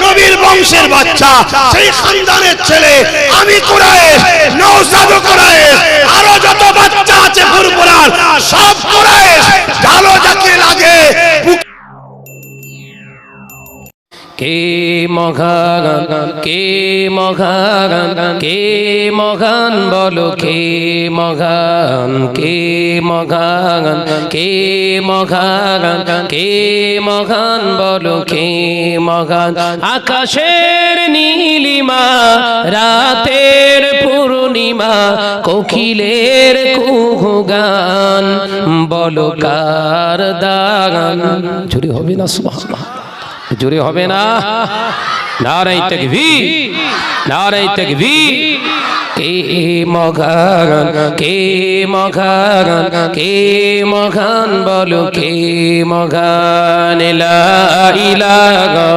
নবীর বংশের বাচ্চা, সেই খানদানের ছেলে আমি কুরাইশ, নওশাদ কুরাইশ, আরো যত বাচ্চা আছে ফুরফুরার সব কুরাইশ। ঝালো যাকে লাগে কে মহান, কে মহান, কে মহান বলো কে মহান, কে মহান, কে মহান, কে মহান বলো কে মহান। আকাশের নীলিমা, রাতের পূর্ণিমা, কোকিলের কুহু গান, বলো কার দান। জোরে হবে না সুবহানাল্লাহ, জোরে হবে না? নারে তাকবীর, নারে তাকবীর। কে মহান, কে মহান, কে মহান বলো কে মহান। লা ইলাহা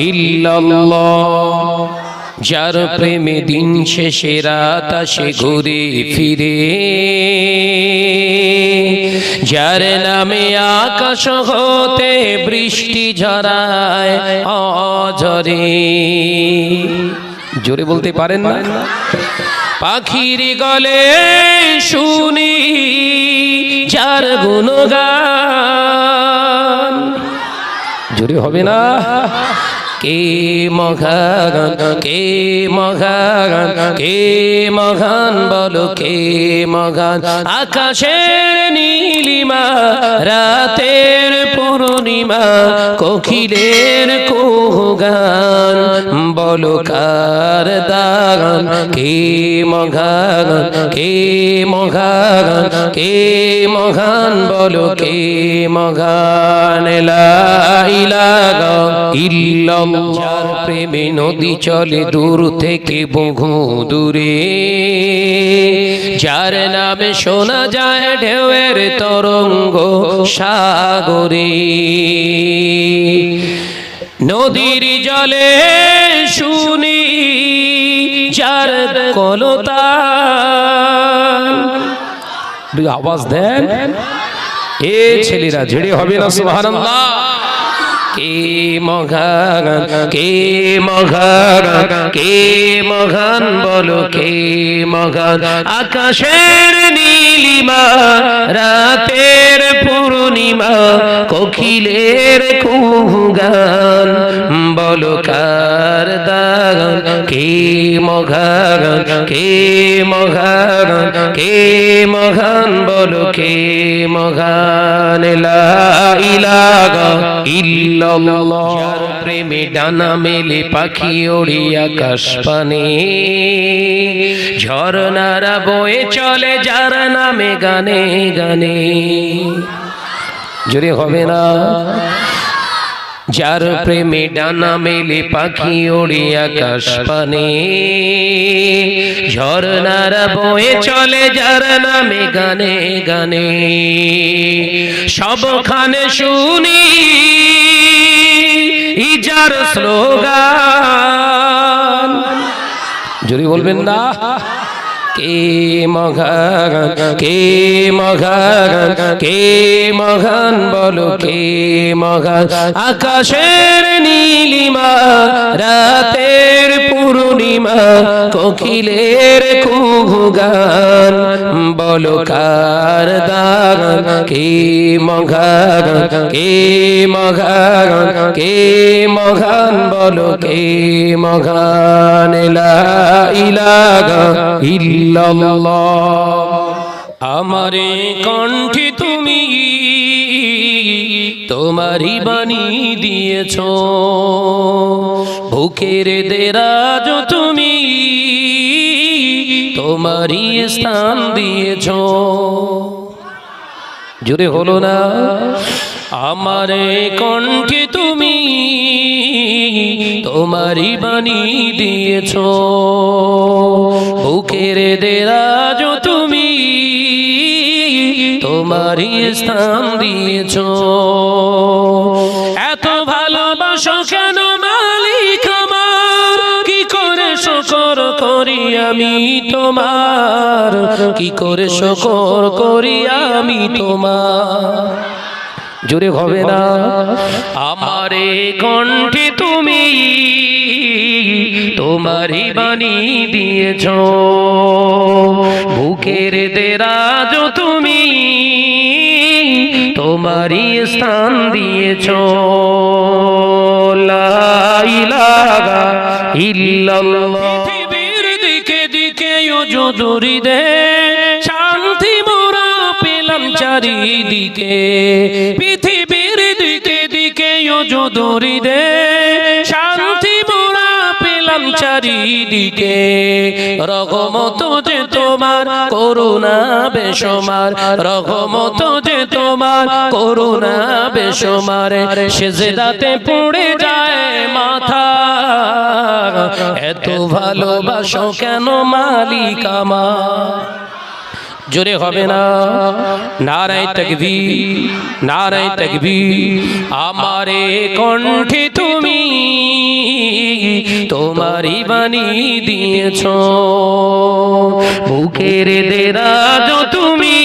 ইল্লাল্লাহ, যার প্রেমে দিন শেষে রাত আসে ঘুরে ফিরে, যার নামে আকাশ হতে বৃষ্টি ঝরায় অঝরে। জোরে বলতে পারেন না? পাখির গলে শুনি যার গুণগান। জোরে হবে না? কে মহান, কে মহান, কে মহান বলো কে মহান। আকাশের নীলিমা, রাতের পূর্ণিমা, কোকিলের কুহু গান, বলো কার দান। কে মহান, কে মহান, কে মহান বলো কে মহান। লা ইলাহা ইল্লাল্লাহ, যার প্রেমে নদী চলে দূর থেকে বহু দূরে, যার নামে শোনা যায় ঢেউয়ের তরঙ্গ সাগরে। নদীর জলে শুনি যার কলতান। আওয়াজ দেন এ ছেলেরা, ঝেড়ে হবে না সুবহানাল্লাহ। কে মহান, কে মহান, কে মহান বলো কে মহান। আকাশের নীলিমা, রাতের পূর্ণিমা, কোকিলের কুহু গান, বলো কার দান। কে মহান, কে মহান, কে মহান বলো কে মহান। লা ইলাহা ইল্লাল্লাহ, যার প্রেমে ডানা মেলে পাখি ওড়ে আকাশ পানে, ঝরনারা বয়ে চলে যার নামে গানে গানে। জোরে হবে না? যার প্রেমে ডানা মেলে পাখি ওড়ে আকাশ পানে, ঝরনারা বয়ে চলে যার নামে গানে গানে। সবখানে শুনি যার স্লোগান। জোরে বলবেন না? কে মহান, কে মহান, কে মহান বলো কে মহান। আকাশের নীলিমা, রাতের পূর্ণিমা, কোকিলের কুহু গান, বলো কার দান। কে মহান, কে মহান, কে মহান বলো কে মহান। লা ইলাহা ইল্লাল্লাহ, আমারে কণ্ঠে তুমি তোমারই বাণী দিয়েছ, বুকের দেরাজ তুমি তোমারই স্থান দিয়েছ। জোরে হলো না? আমারে কণ্ঠে তুমি তোমারই বাণী দিয়েছ, বুকের দেরাজ তুমি তোমারই স্থান দিয়েছ। এত ভালোবাসো কেন মালিক আমার, কি করে শুকর করি আমি তোমার, কি করে শুকর করি আমি তোমার। জোরে হবে না? আমারে কণ্ঠে তুমি তোমারই বাণী দিয়েছ বুকের দেরাজ তুমি তোমারই স্থান দিয়েছ লা ইলাহা ইল্লাল্লাহ পৃথিবীর দিকে দিকে ওজুরি দে শান্তি মোরা পেলাম চারিদিকে পৃথিবীর দিকে দিকে ওজুরি দে শান্তি মোরা পেলাম চারিদিকে রহমত যে তোমার করুণা বেশমার রহমত যে তোমার করুণা বেশমার সেজদাতে পড়ে যায় মাথা এত ভালোবাসো কেন মালিক আমার জোরে হবে না নারায়ে তাকবীর নারায়ে তাকবীর আমারে কণ্ঠে তুমি তোমারই বাণী দিয়েছ বুকের দেরাজ তুমি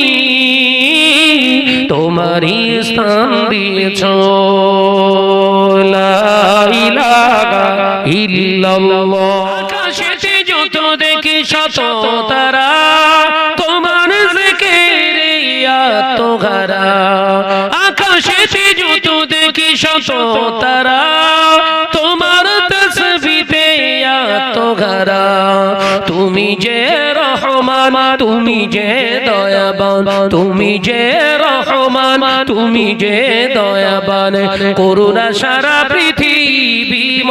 তোমারই স্থান দিয়েছ লা ইলাহা ইল্লাল্লাহ আকাশেতে যত দেখি শত তারা তোমার জিকিরে আত্মহারা আকাশেতে যত দেখি শত তারা তোমার তাসবিহে আত্মহারা তুমি যে রহমান তুমি যে দয়াবান তুমি যে রহমান তুমি যে দয়াবান করুণা সারা পৃথিবীময়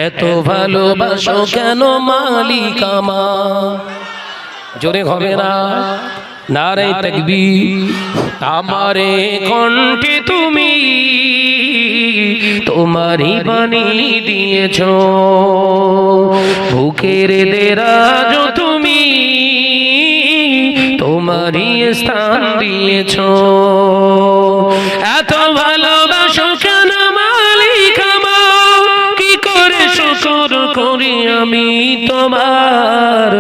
এত ভালোবাসো কেন মালিক আমার জোরে হবে না নারায়ে তাকবীর আমারে কণ্ঠে তুমি তোমারই বাণী দিয়েছ বুকের দেরাজ তুমি তোমারই স্থান দিয়েছ এত ভালোবাসো কেন মালিক আমার কি করে শুকর করি আমি তোমার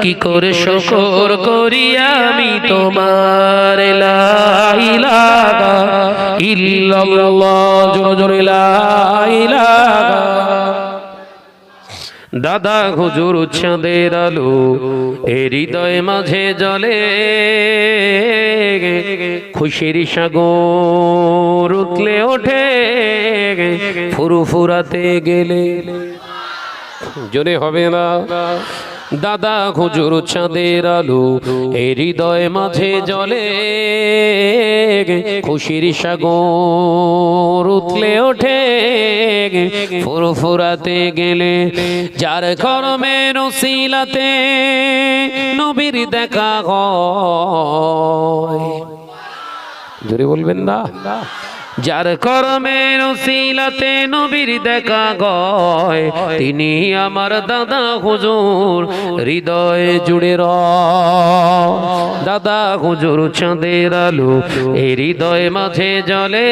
কি করে শুকর করি আমি তোমার লা ইলাহা ইল্লাল্লাহ জোরে জোরে লা ইলাহা দাদা হুজুর চাঁদের আলো এ হৃদয় মাঝে জ্বলে খুশির সাগর উতলে ওঠে ফুরফুরাতে গেলে জোরে হবে না দাদা হুজুর চাঁদের আলো এ হৃদয় মাঝে জ্বলে খুশির সাগর উতলে ওঠে ফুরফুরাতে গেলে যার কর্মের উসিলাতে নবীর দেখা হয় জোরে বলবেন না যার কর্মের উসিলাতে নবীর দেখা গয় তিনি আমার দাদা হুজুর হৃদয় জুড়ে দাদা হুজুর চাঁদের আলো এই হৃদয় মাঝে জ্বলে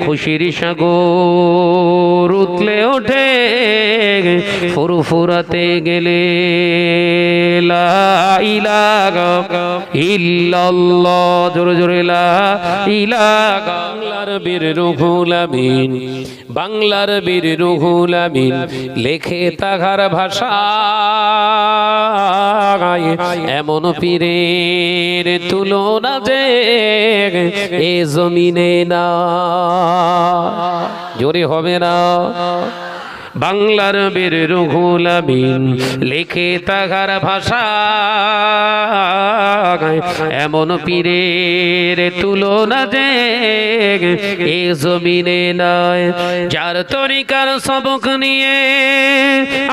খুশির সাগর উতলে ওঠে ফুরফুরাতে গেলে লা ইলাহা ইল্লাল্লাহ জোরে জোরে লা বাংলার বীর রুহুল আমিন বাংলার বীর রুহুল আমিন লেখে তাহার ভাষা এমন পীরের তুলনা যে এ জমিনে না জোরে হবে না বাংলার বীর রুহুল আমিন লেখে তাহার ভাষা এমন পীরের তুলনা যে এ জমিনে নয় যার তরিকার সবক নিয়ে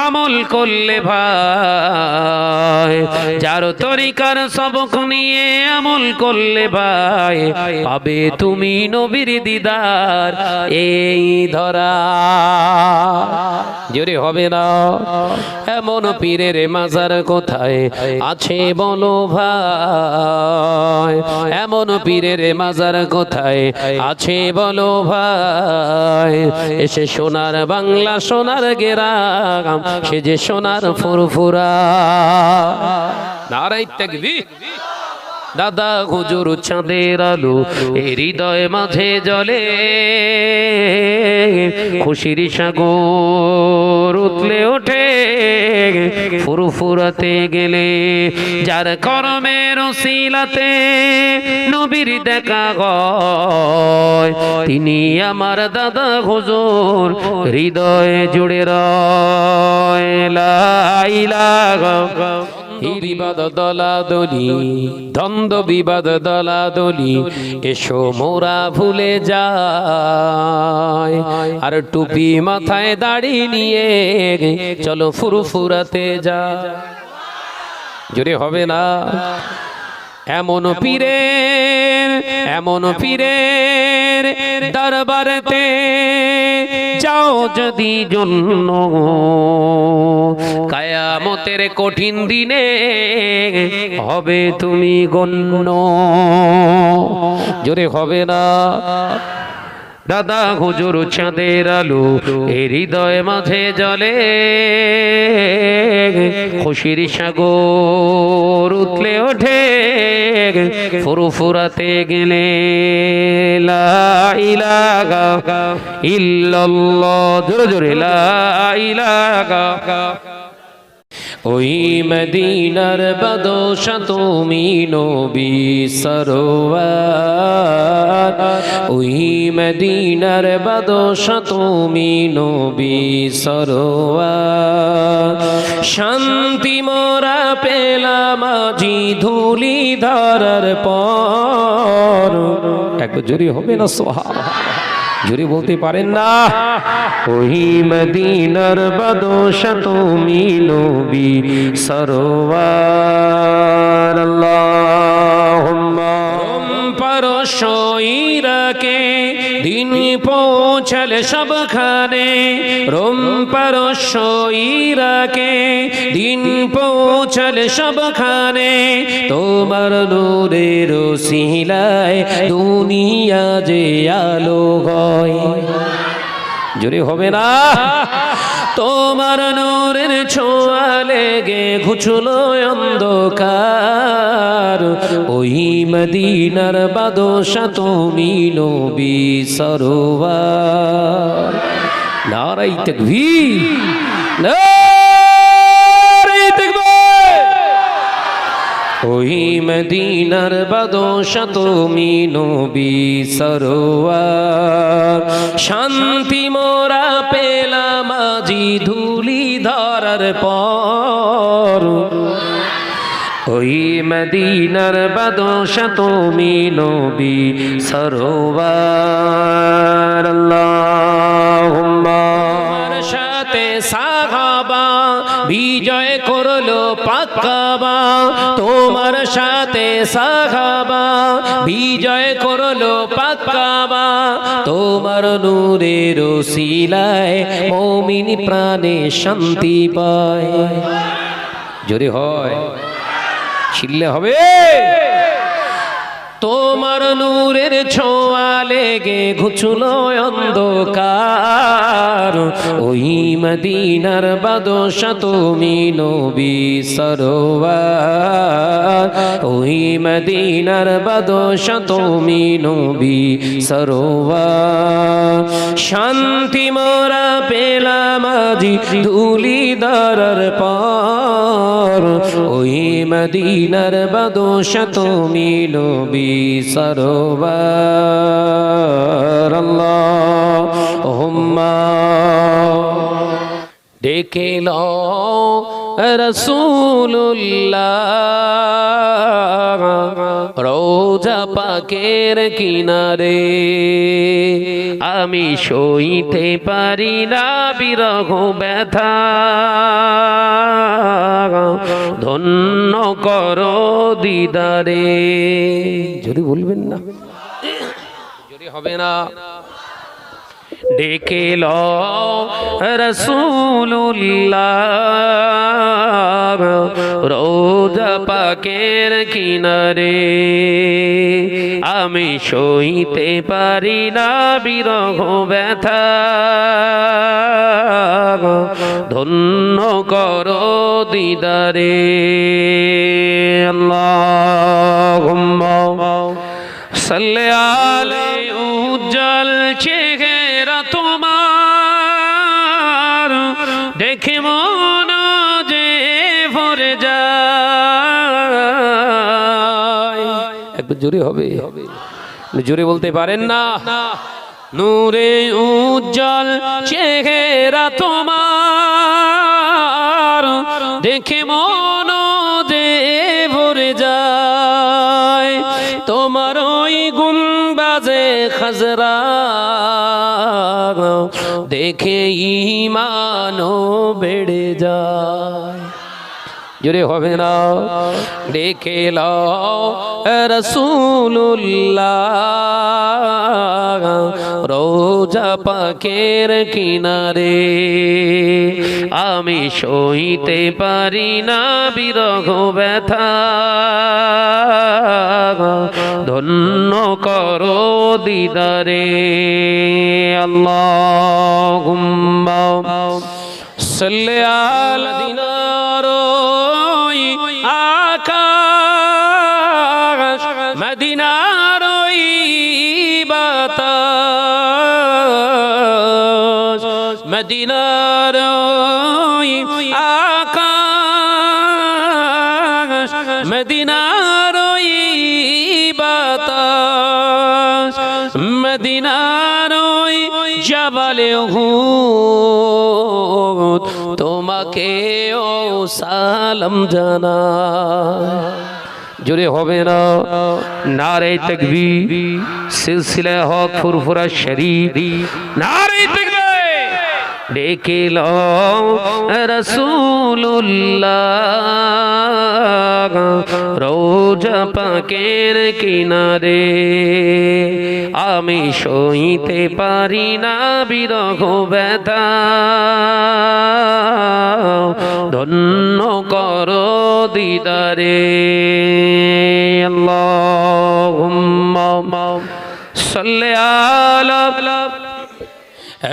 আমল করলে ভাই যার তরিকার সবক নিয়ে আমল করলে ভাই পাবে তুমি নবীর দিদার এই ধরা জোরে হবে না এমন পীরের মাজার কোথায় আছে বলো ভাই এমন পীরের মাজার কোথায় আছে বলো ভাই এসে সোনার বাংলা সোনার গেরাম সে যে সোনার ফুরফুরা নারায়ে তাকবীর দাদা হুজুর চাঁদের আলো এ হৃদয় মাঝে জ্বলে খুশির সাগর উতলে ওঠে ফুরফুরাতে গেলে, যার কর্মের উসিলাতে নবীর দেখা হয়, তিনি আমার দাদা হুজুর হৃদয়ে জুড়ে রয়। লা ইলাহা বিবাদ দলাদলি, দ্বন্দ্ব বিবাদ দলাদলি, এসো মোরা ভুলে যায়, আর টুপি মাথায় দাড়ি নিয়ে চলো ফুরফুরাতে যা। জোরে হবে না? এমন পীরের দরবারেতে যাও যদি জন্য, কায়ামতের কঠিন দিনে হবে তুমি গণ্য। জোরে হবে না? দাদা হুজুর চাঁদের আলো এ হৃদয় মাঝে জ্বলে, খুশির সাগর উতলে ওঠে ফুরফুরাতে গেলে। লা ইলাহা ইল্লাল্লাহ, জোরে জোরে লা ইলাহা। ওই মদিনার বাদশা তুমি নবী সরওয়ার, ওই মদিনার বাদশা তুমি নবী সরওয়ার, শান্তি মোরা পেলাম আজি ধুলি ধরার পর। একবার জোরে হবে না? সুবহানাল্লাহ, জোরে বলতে পারেন না? ওই মদিনার বাদশা তুমি নবী সরওয়ার। আল্লাহুম্মা পরশইরাকে দিন পৌঁছল সবখানে, রোম পরশইরাকে দিন পৌঁছল সবখানে, তোমার নূরের ওসিলায় দুনিয়া যে আলো হয়। জোরে হবে না? তোমার নূরের ছোঁয়া লেগে ঘুচলো অন্ধকার, ওই মদিনার বাদশা তুমি নবী সরওয়ার। নারাই তাকবীর, নারাই তাকবীর। ওই মদিনার বাদশা তুমি নবী সরওয়ার, শান্তি মোরা পেলাম আজি ধুলি ধরার পর, ওই মদিনার বাদশা তুমি নবী সরওয়ার। আল্লাহুম্মা সাথে সাহাবা বিজয় করলো পাক কাবা, তোমার সাথে সাহাবা বিজয় করলো পাক কাবা, তোমার নূরের ওসিলায় মুমিন প্রাণে শান্তি পায়। জোরে হয়, ছিললে হবে। তোমার নূরের ছোঁয়া লেগে ঘুচলো অন্ধকার, ওই মদিনার বাদশা তুমি নবী সরওয়ার, ওই মদিনার বাদশা তুমি নবী সরওয়ার, শান্তি মোরা পেলাম আজি ধুলি ধরার পর, ওই মদিনার বাদশা তুমি নবী সরওয়ার। আল্লাহুম্মা ডেকে লও রাসূলুল্লাহ রওজা পাকের কিনারে, আমি সইতে পারি না বিরহ ব্যথা, ধন্য করো দিদারে। যদি বলবেন না, যদি হবে না? ডেকে লও রাসূলুল্লাহ রওজা পাকের কিনারে, আমি সইতে পারি না বিরহ ব্যথা, ধন্য করো দিদারে। আল্লাহুম্মা সাল্লি আলাইহি উজ্জ্বল চেহারা তোমার, জোরে হবে, জোরে বলতে পারেন না? নূরে উজ্জ্বল চেহারা তোমার, দেখে মন যে ভরে যায়। তোমার ওই গুম্বাজে খাজরা দেখে ঈমানও বেড়ে যায়। জোরে হবে না? দেখে লও রাসূলুল্লাহ রোজা পাকের কিনারে, আমি সইতে পারি না বিরহ ব্যথা, ধন্য করো দিদারে। আল্লাহুম্মা সাল্লি আলা দিনার আকাশ, মদিনার বাতাস, মদিনার আকাশ, মদিনার বাতাস, মদিনার জবালে উহুদ তোমাকে ও সালাম জানাই। জোরে হবে না? নারে তাকবীর, সিলসিলা হক ফুরফুরা শরীফ, নারে তাকবীর। ডেকে লও রাসূলুল্লাহ রোজা পাকের কিনারে, আমি সইতে পারি না বিরহ ব্যথা, ধন্য করো দিদারে। আল্লাহুম্মা সাল্লি আলা।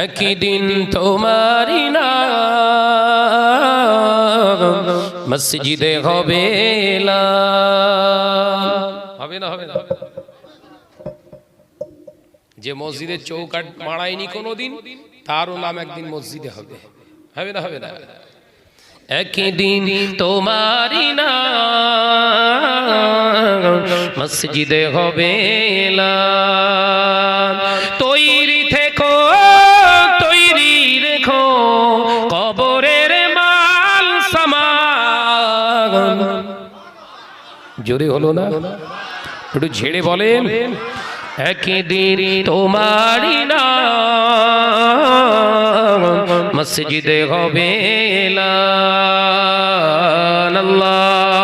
একদিন তোমারি নাম মসজিদে হবে না, হবে না? হবে না? যে মসজিদের চৌকাঠ মারায়নি কোনোদিন, তারও নাম একদিন মসজিদে হবে। হবে না? হবে না? একদিন তোমারি নাম মসজিদে হবে না, তৈরি থেকো, তৈরি রেখো কবরের মাল সামান। জোরে হলো না? একটু ঝেড়ে বলেন। একদিন তোমারি নাম মসজিদে হবে না।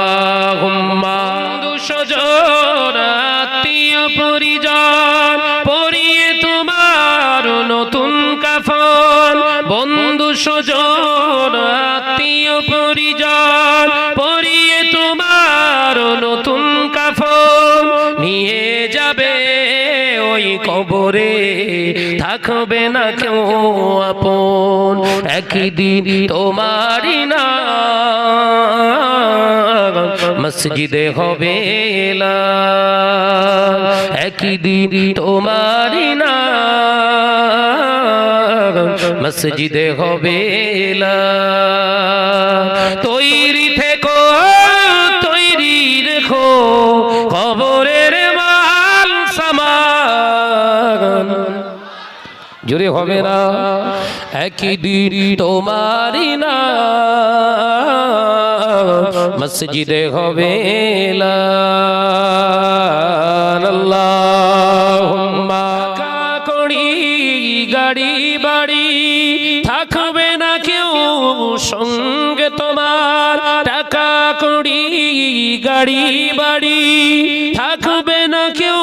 আল্লাহুম্মা দুশজন আত্মীয় পরিজন পরিয়ে তোমার নতুন কাফন, বন্ধু স্বজন আত্মীয় পরিজন পরিয়ে তোমার নতুন কাফন, নিয়ে যাবে ওই কবরে, থাকবে না কেউ আপন। একদিন তোমারি নাম মসজিদে হবে না, একদিন তোমারি নাম মসজিদে হবে না, তৈরি থেকো, তৈরি রেখো কবরের মাল সামান। জোরে হবে না? একদিন তোমারি নাম মসজিদে হবে না। আল্লাহুম্মা কাকড়ি গাড়ি বাড়ি থাকবে না কেউ সঙ্গে তোমার, টাকা কড়ি গাড়ি বাড়ি থাকবে না কেউ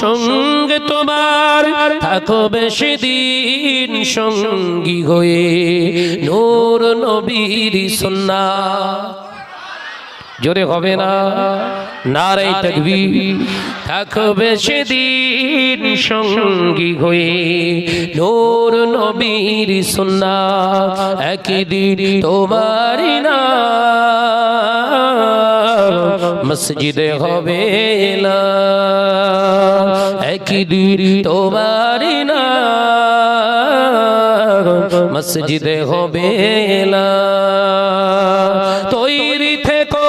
সঙ্গে তোমার, থাকবে সেদিন সঙ্গী হয়ে নূর নবীর সুন্নাত। জোরে হবে না? নারে তাকবীর। থাকবে সেদিন সঙ্গী হয়ে নূর নবীর সুন্নাত, একদিন তোমারি নাম মসজিদে হবে না, একদিন তোমারি নাম মসজিদে হবে না, তৈরি থেকো,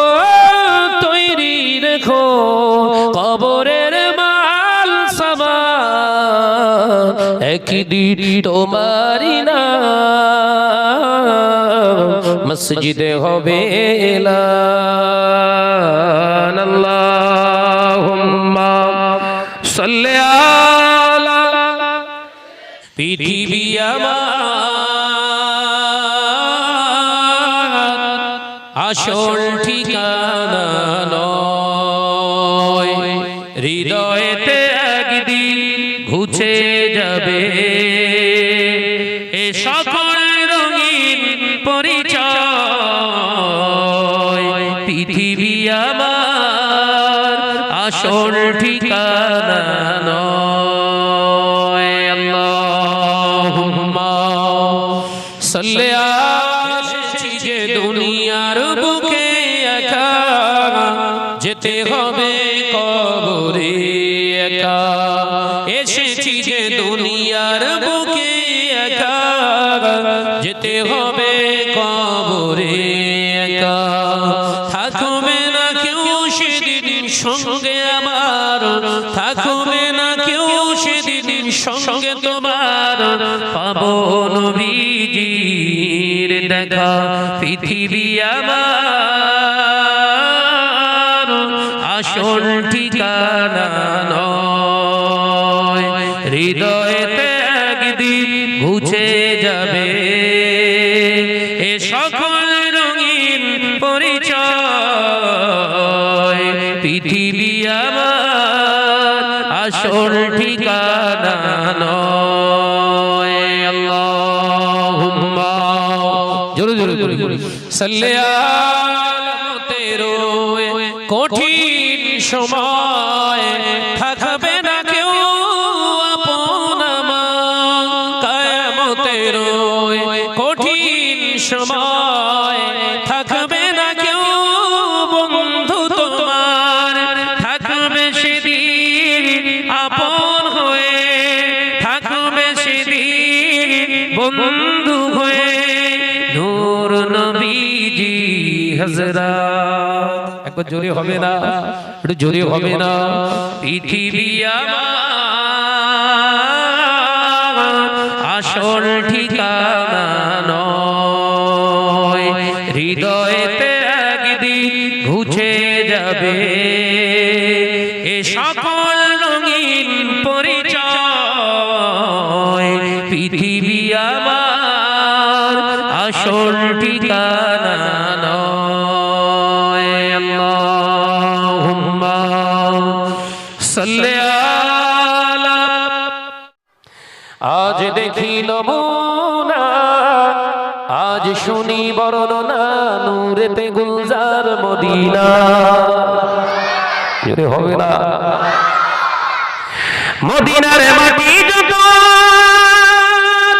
তৈরি রেখো কবরে একদিন তোমারি নাম মসজিদে হবে এলান আল্লাহুম্মা সাল্লি আলা পৃথিবী আমার আসল ঠিকানা নয়, হৃদয়েতে একদিন ঘুচে যাবে এ সকল রঙিন পরিচয়। পৃথিবী আমার আসল ঠিকানা নয়। আল্লাহুম্মা সাল্লি আলা যে দুনিয়ার বুকে একা যেতে হবে কবরে একা, এসেছি যে দুনিয়ার বুকে একা যেতে হবে কবরে একা। থাকবে না কেউ সেদিন সঙ্গে আমার, থাকবে না কেউ সেদিন সঙ্গে তোমার, পাবো নবীজির দেখা। পৃথিবী আমার আসল ঠিকানা নয়, হৃদয়েতে একদিন ঘুচে যাবে এ সকল রঙিন পরিচয়। পৃথিবী আমার আসল ঠিকানা নয়। আল্লাহুম্মা জোরে জোরে জোরে সাল্লি আলা তেরো কঠিন সময় থাকবে না কেউ আপন আমার, কিয়ামতের কঠিন সময় থাকবে না কেউ বন্ধু তোমার, থাকবে সেদিন আপন হয়ে, থাকবে সেদিন বন্ধু হয়ে নূর নবীজি হযরত। একবার জোরে হবে না, একটু জোরে হবে না। পৃথিবী আমার আসল ঠিকানা নয়, হৃদয়েতে একদিন ঘুচে যাবে এ সকল রঙিন পরিচয়। পৃথিবী আমার আসল ঠিকানা নয়। আল্লাহুম্মা সাল্লি আলা। আজ দেখি নমুনা, আজ শুনি বর্ণনা, নূরেতে গুলজার মদিনা। জোরে হবে না। মদিনার মাটি যত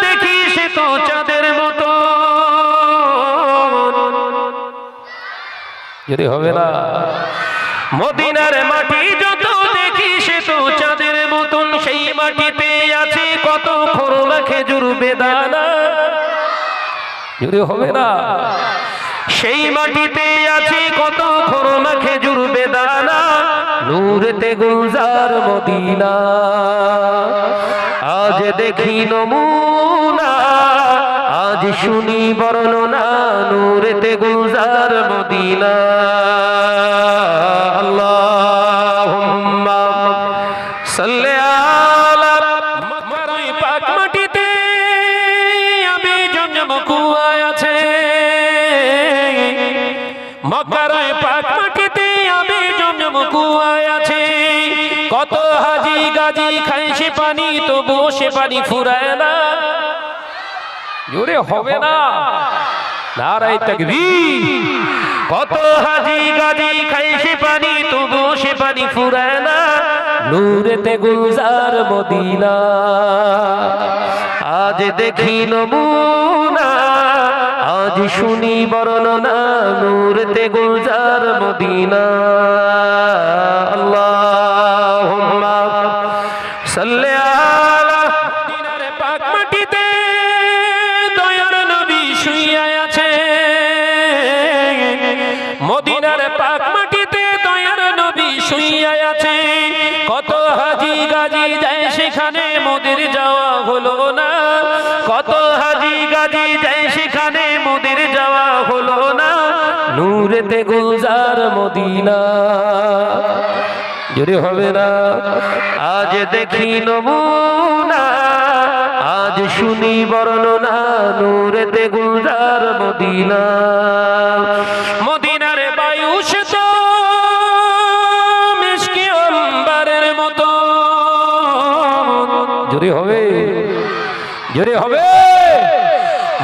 দেখি সে তো চাঁদের মতো। যদি হবে না। মদিনার মাটি যত দেখি সে তো চাঁদের মতন, সেই মাটিতে আছে কত খোরমা খেজুর বেদানা। যদি হবে না। সেই মাটিতে আছে কত খোরমা খেজুর বেদানা, নূরেতে গুলজার মদিনা। আজ দেখি নমুনা, আজ শুনি বর্ণনা, নূরেতে গুলজার মদিনা। আল্লাহুম্মা সাল্লি আলা। মক্কার পাক মাটিতে আমি জমজম কুয়া আছে, মক্কার পাক মাটিতে আমি জমজম কুয়া আছে। কত হাজি গাজি খায় সে পানি, তবু সে পানি ফুরায় না। জোরে হবে না। নারায়ে তাকবীর। কত হাজি গাজি খায় সে পানি, তবু সে পানি ফুরায় না, নূরেতে গুলজার মদিনা। আজ দেখি নমুনা, আজ শুনি বর্ণনা, নূরেতে গুলজার মদিনা। আল্লাহুম্মা সাল্লি আলা। মদিনার পাক মাটিতে দয়ার নবী শুইয়া আছে, মদিনার পাক মাটিতে দয়ার নবী শুইয়া আছে। কত হাজি গাজি যায় সেখানে, মোদের যাওয়া হলো কত হাজি গাজি যায় সেখানে মোদের যাওয়া হলো না নূরেতে গুলজার মদিনা জোরে হবে না আজ দেখি নমুনা আজ শুনি বর্ণনা নূরেতে গুলজার মদিনা মদিনার বায়ু সে তো মিষ্টি অম্বরের মতো জোরে হবে জোরে হবে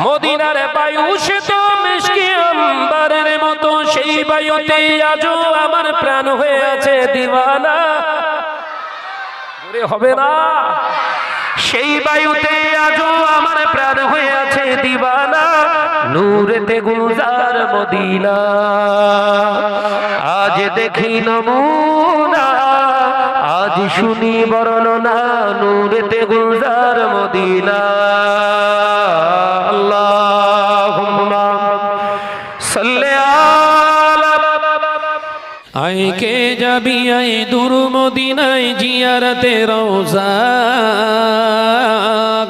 মদিনার বায়ু সে তো মিষ্টি অম্বরের মতো সেই বায়ুতে আজও আমার প্রাণ হয়ে আছে দিওয়ানা জোরে হবে না সেই বায়ুতে আজও আমার প্রাণ হয়ে আছে দিওয়ানা নূরেতে গুলজার মদিনা আজ দেখি নমুনা আজ শুনি বর্ণনা নূরেতে গুলজার মদিনা আল্লাহুম্মা সাল্লি আলা আয় কে যাবি আয় দূর মদিনায় জিয়ারতে রওজা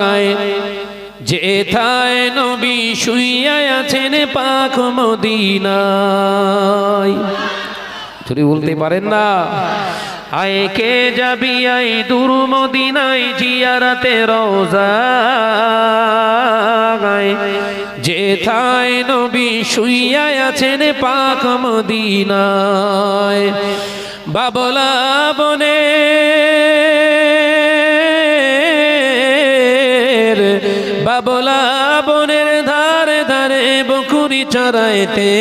গায় যেথায় নবী শুইয়া আছেন পাক মদিনায় যদি বলতে পারেন না আয় কে যাবি আয় দূর মদিনায় জিয়ারতে রওজা গায় যেথায় নবী শুইয়া আছেন পাক মদিনায় বাবলা বনে বাবলা বনের ধারে ধারে বকুরি চড়াইতে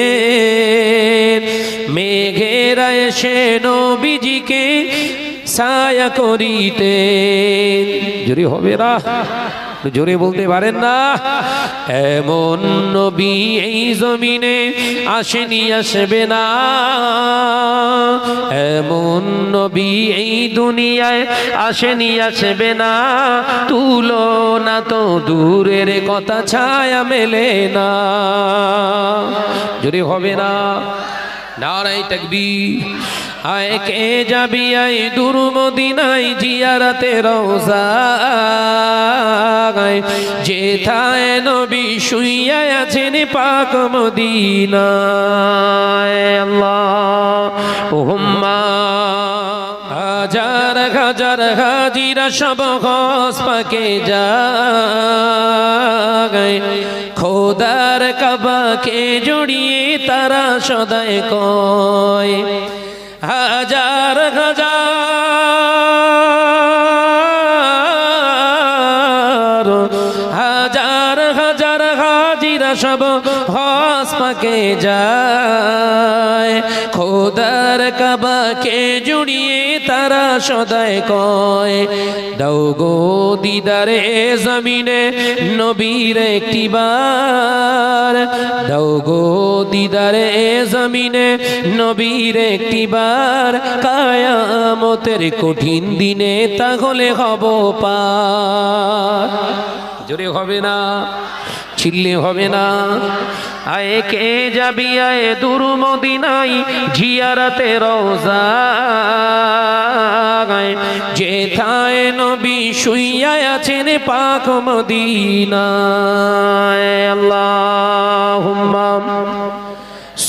মেঘেরা এসে নবীজিকে ছায়া করিতে জোরে হবে না জোরে বলতে পারেন না এমন নবী এই জমিনে আসেনি আসবে না এমন নবী এই দুনিয়ায় আসেনি আসবে না তুলনা তো দূরের কথা ছায়া মেলে না জোরে হবে না নারায়ে তাকবীর আয় কে যাবি আয় দূর মদিনায় জিয়ারতে রওজা গায় যেথায় নবী শুইয়া আছেন পাক মদিনায় আল্লাহুম্মা হাজার হাজার হাজিরা সব হজ পাকে যায় খোদার কাবাকে জড়িয়ে তারা সদায় কয় হাজার হাজার হাজার হাজার হাজিরা সব হজ পাকে যায় খোদার কাবাকে জুড়িয়ে তারা সদায় কয় দাও গো দিদারে জমিনে নবীর একটিবার দাও গো দিদারে জমিনে নবীর একটিবার কায়ামতের কঠিন দিনে তাহলে হব পার জোরে হবে না চিল্লে হবে না আয় কে যাবি আয় দূর মদিনায় জিয়ারতে রওজা গায় যেথায় নবী শুইয়া আছেন পাক মদিনায় আল্লাহুম্মা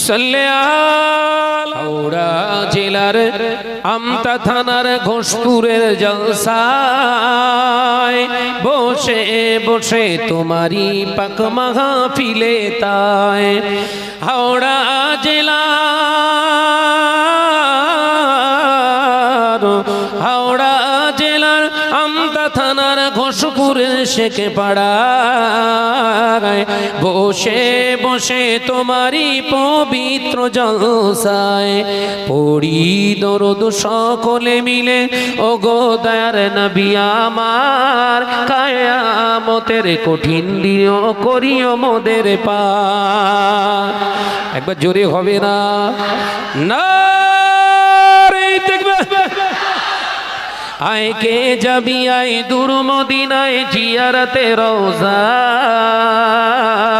সাল্লি আলা হাওড়া জেলার আমতা থানার ঘোষপুরের জলসায় বসে বসে তোমারি পাক মাহফিলে তাই হাওড়া জেলার আমতা থানার ঘোষপুরের শেখে পাড়ায় বসে বসে তোমারি পবিত্র জলসায় পড়ি দরুদ সকলে মিলে ও গো দয়ার নবী আমার কায়ামতের কঠিন দিন করিও মোদের পার একবার জোরে হবে না নারে তাকবীর আয় কে যাবি আয় দূর মদিনায় জিয়ারতে রওজা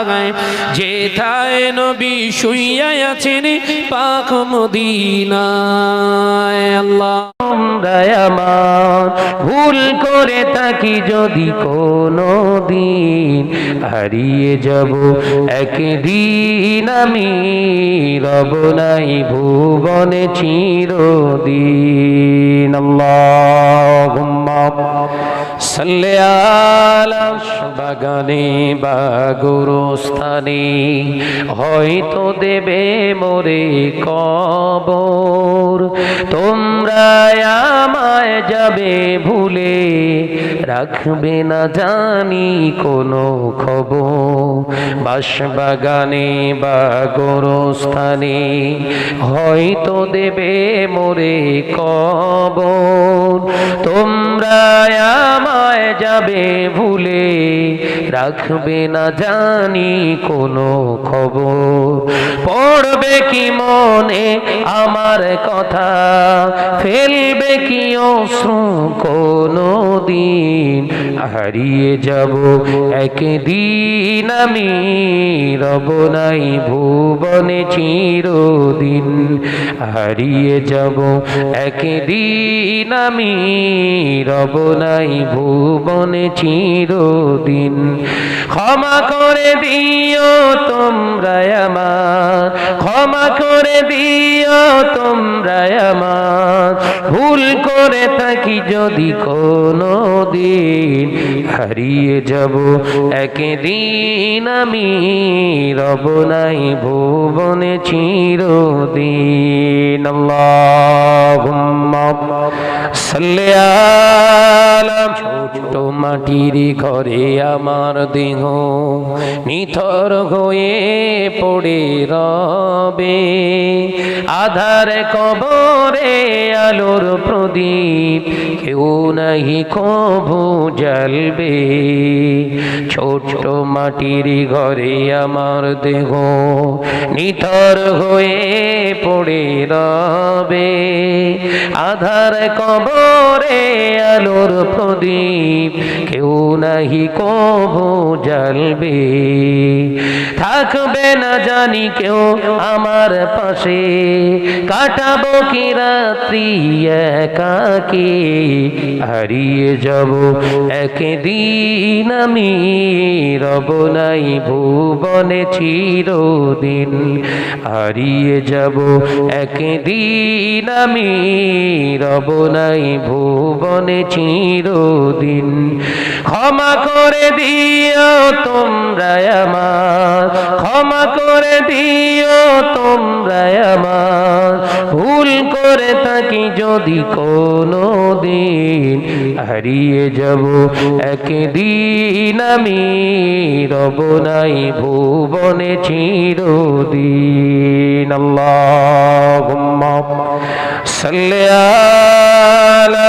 গায় যেথায় নবী শুইয়া আছেন পাক মদিনায় আল্লাহুম্মা আমার ভুল করে থাকি যদি কোনো দিন হারিয়ে যাব একদিন আমি রব নাই ভুবনে চিরদিন আল্লাহুম্মা সাল্লি আলা বাগানে বা গোরস্থানে হয়তো দেবে মোরে কবর তোমরা আমায় যাবে ভুলে রাখবে না জানি কোনো খবর বাসবাগানে বা গোরস্থানে হয়তো দেবে মোরে কবর তোমরা আমায় যাবে ভুলে রাখবে না জানি কোনো খবর পড়বে কি মনে আমার কথা ফেলবে কি অশ্রু কোনো দিন হারিয়ে যাব একদিন আমি রব নাই ভুবনে চিরদিন হারিয়ে যাব একদিন আমি রব নাই ভুবনে চিরদিন ক্ষমা করে দিও তোমরা আমার ক্ষমা করে দিও তোমরা আমার ভুল করে থাকি যদি কোনো দিন হারিয়ে যাব একদিন আমি রব নাই ভুবনে চিরদিন আল্লাহুম্মা সাল্লি আলা ছোট মাটির ঘরে আমার দেহ নিথর হয়ে পড়ে রবে আধার কবরে আলোর প্রদীপ কেউ নাহি কভু জ্বলবে ছোট মাটির ঘরে আমার দেহ নিথর হয়ে পড়ে রবে আধার কবরে আলোর প্রদীপ কেউ নাহি কভু জ্বলবে থাকবে না জানি কেউ আমার পাশে কাটাবো কি রাত্রি একাকী হারিয়ে যাব একদিন আমি রব নাই ভুবনে চিরদিন হারিয়ে যাব একদিন আমি রব নাই ভুবনে চিরদিন ক্ষমা করে দিও তোমরা আমার ক্ষমা করে দিও তোমরা আমার ভুল করে থাকি যদি কোনো দিন হারিয়ে যাব একদিন আমি রব নাই ভুবনে চিরদিন আল্লাহুম্মা সাল্লি আলা